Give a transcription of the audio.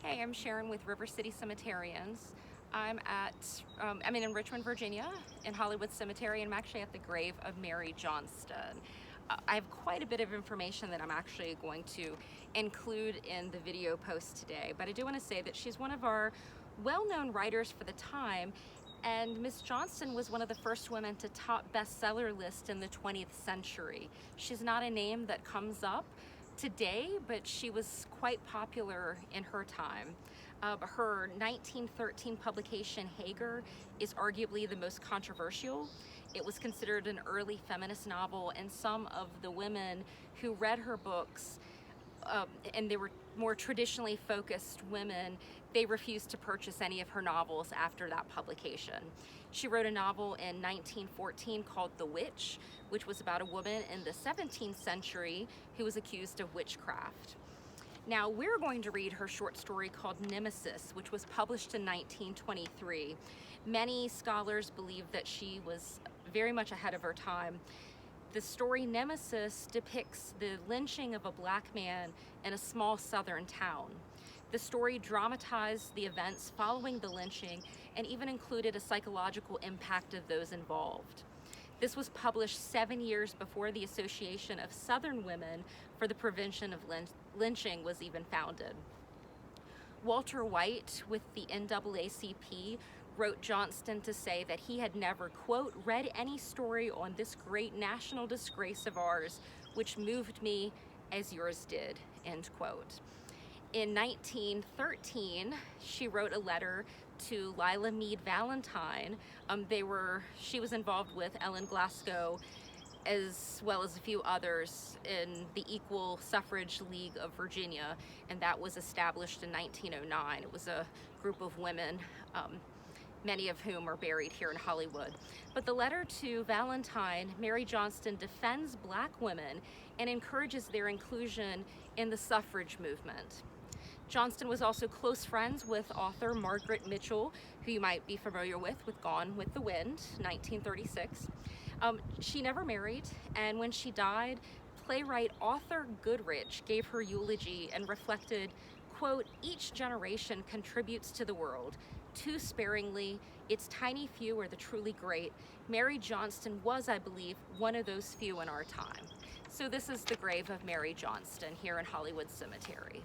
Hey, I'm Sharon with River City Cemeterians. I'm in Richmond, Virginia, in Hollywood Cemetery, and I'm actually at the grave of Mary Johnston. I have quite a bit of information that I'm actually going to include in the video post today, but I do want to say that she's one of our well-known writers for the time, and Miss Johnston was one of the first women to top bestseller list in the 20th century. She's not a name that comes up today, but she was quite popular in her time. Her 1913 publication, Hagar, is arguably the most controversial. It was considered an early feminist novel, and some of the women who read her books, and they were more traditionally focused women, they refused to purchase any of her novels after that publication. She wrote a novel in 1914 called The Witch, which was about a woman in the 17th century who was accused of witchcraft. Now, we're going to read her short story called Nemesis, which was published in 1923. Many scholars believe that she was very much ahead of her time. The story Nemesis depicts the lynching of a black man in a small southern town. The story dramatized the events following the lynching and even included a psychological impact of those involved. This was published 7 years before the Association of Southern Women for the Prevention of Lynching was even founded. Walter White with the NAACP wrote Johnston to say that he had never, quote, read any story on this great national disgrace of ours which moved me as yours did, end quote. In 1913, she wrote a letter to Lila Mead Valentine. She was involved with Ellen Glasgow as well as a few others in the Equal Suffrage League of Virginia, and that was established in 1909. It was a group of women, many of whom are buried here in Hollywood. But the letter to Valentine, Mary Johnston defends black women and encourages their inclusion in the suffrage movement. Johnston was also close friends with author Margaret Mitchell, who you might be familiar with Gone with the Wind, 1936. She never married, and when she died, playwright Arthur Goodrich gave her eulogy and reflected, quote, each generation contributes to the world. Too sparingly, its tiny few are the truly great. Mary Johnston was, I believe, one of those few in our time. So this is the grave of Mary Johnston here in Hollywood Cemetery.